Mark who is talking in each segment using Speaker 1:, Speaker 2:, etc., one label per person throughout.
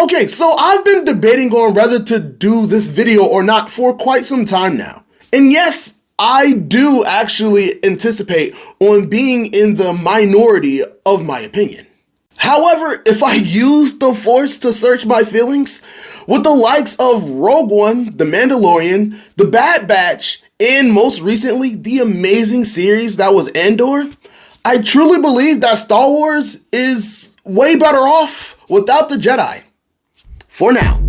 Speaker 1: Okay, so I've been debating on whether to do this video or not for quite some time now. And yes, I do actually anticipate on being in the minority of my opinion. However, if I use the Force to search my feelings, with the likes of Rogue One, The Mandalorian, The Bad Batch, and most recently, the amazing series that was Andor, I truly believe that Star Wars is way better off without the Jedi. For now.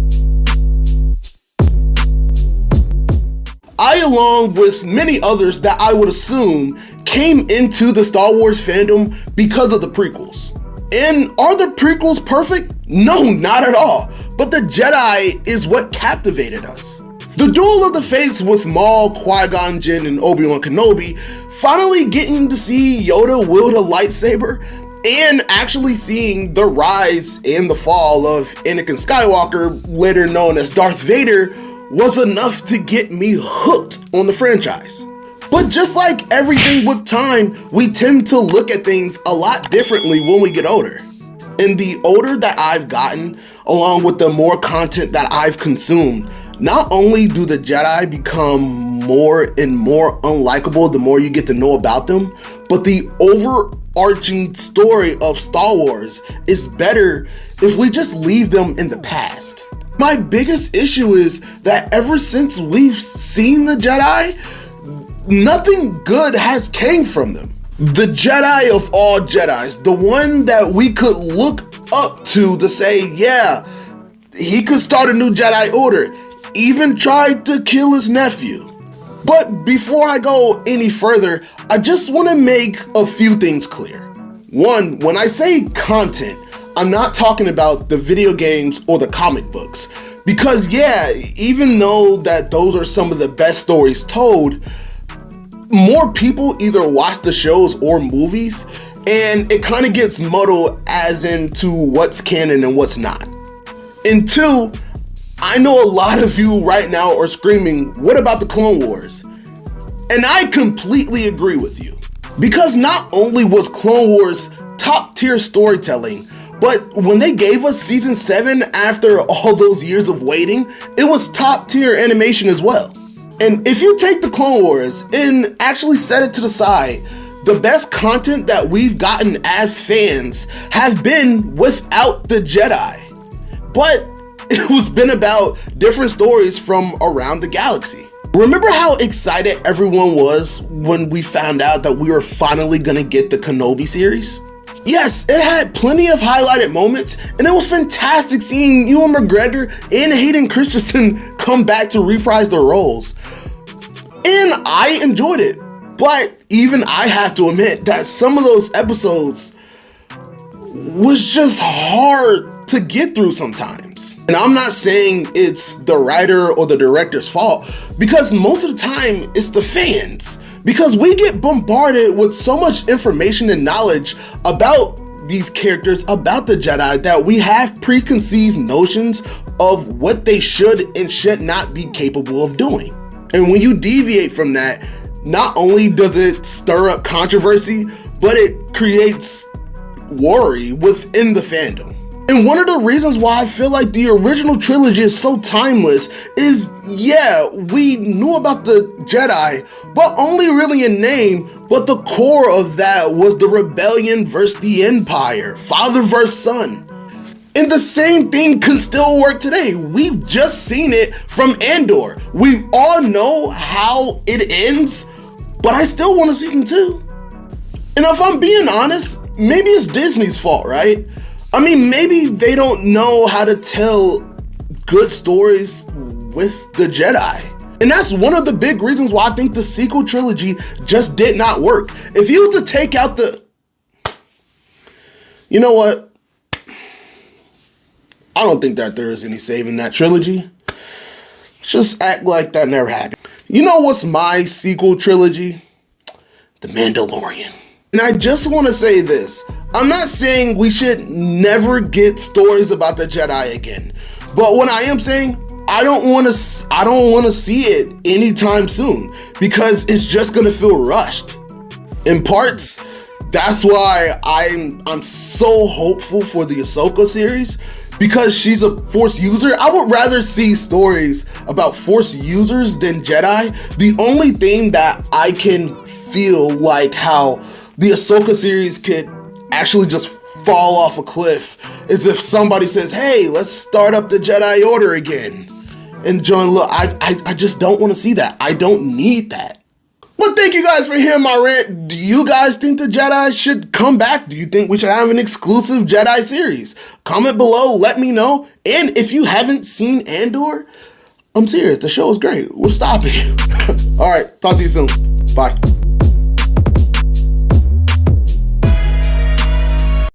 Speaker 1: I, along with many others that I would assume, came into the Star Wars fandom because of the prequels. And are the prequels perfect? No, not at all. But the Jedi is what captivated us. The Duel of the Fates with Maul, Qui-Gon Jinn, and Obi-Wan Kenobi, finally getting to see Yoda wield a lightsaber, and actually seeing the rise and the fall of Anakin Skywalker, later known as Darth Vader, was enough to get me hooked on the franchise. But just like everything with time, we tend to look at things a lot differently when we get older. And the older that I've gotten, along with the more content that I've consumed, not only do the Jedi become more and more unlikable the more you get to know about them, but the overarching story of Star Wars is better if we just leave them in the past. My biggest issue is that ever since we've seen the Jedi, nothing good has came from them. The Jedi of all Jedis, the one that we could look up to say, yeah, he could start a new Jedi Order, even tried to kill his nephew. But before I go any further, I just want to make a few things clear. One, when I say content, I'm not talking about the video games or the comic books. Because yeah, even though that those are some of the best stories told, more people either watch the shows or movies, and it kind of gets muddled as into what's canon and what's not. And two, I know a lot of you right now are screaming, what about the Clone Wars? And I completely agree with you. Because not only was Clone Wars top tier storytelling, but when they gave us season 7 after all those years of waiting, it was top tier animation as well. And if you take the Clone Wars and actually set it to the side, the best content that we've gotten as fans have been without the Jedi. But it was been about different stories from around the galaxy. Remember how excited everyone was when we found out that we were finally gonna get the Kenobi series? Yes, it had plenty of highlighted moments, and it was fantastic seeing Ewan McGregor and Hayden Christensen come back to reprise their roles. And I enjoyed it, but even I have to admit that some of those episodes was just hard to get through sometimes. And I'm not saying it's the writer or the director's fault, because most of the time it's the fans. Because we get bombarded with so much information and knowledge about these characters, about the Jedi, that we have preconceived notions of what they should and should not be capable of doing. And when you deviate from that, not only does it stir up controversy, but it creates worry within the fandom. And one of the reasons why I feel like the original trilogy is so timeless is, yeah, we knew about the Jedi, but only really in name, but the core of that was the rebellion versus the Empire, father versus son. And the same thing could still work today. We've just seen it from Andor. We all know how it ends, but I still want a season 2. And if I'm being honest, maybe it's Disney's fault, right? I mean, maybe they don't know how to tell good stories with the Jedi. And that's one of the big reasons why I think the sequel trilogy just did not work. If you were to take out the... You know what? I don't think that there is any saving that trilogy. Just act like that never happened. You know what's my sequel trilogy? The Mandalorian. And I just want to say this. I'm not saying we should never get stories about the Jedi again. But what I am saying, I don't want to see it anytime soon, because it's just going to feel rushed. In parts, that's why I'm so hopeful for the Ahsoka series, because she's a Force user. I would rather see stories about Force users than Jedi. The only thing that I can feel like how the Ahsoka series could actually just fall off a cliff is if somebody says, hey, let's start up the Jedi Order again and join. Look, I just don't want to see that. I don't need that. But thank you guys for hearing my rant. Do you guys think the Jedi should come back? Do you think we should have an exclusive Jedi series? Comment below, let me know. And if you haven't seen Andor, I'm serious, the show is great. What's stopping you? All right, talk to you soon. Bye.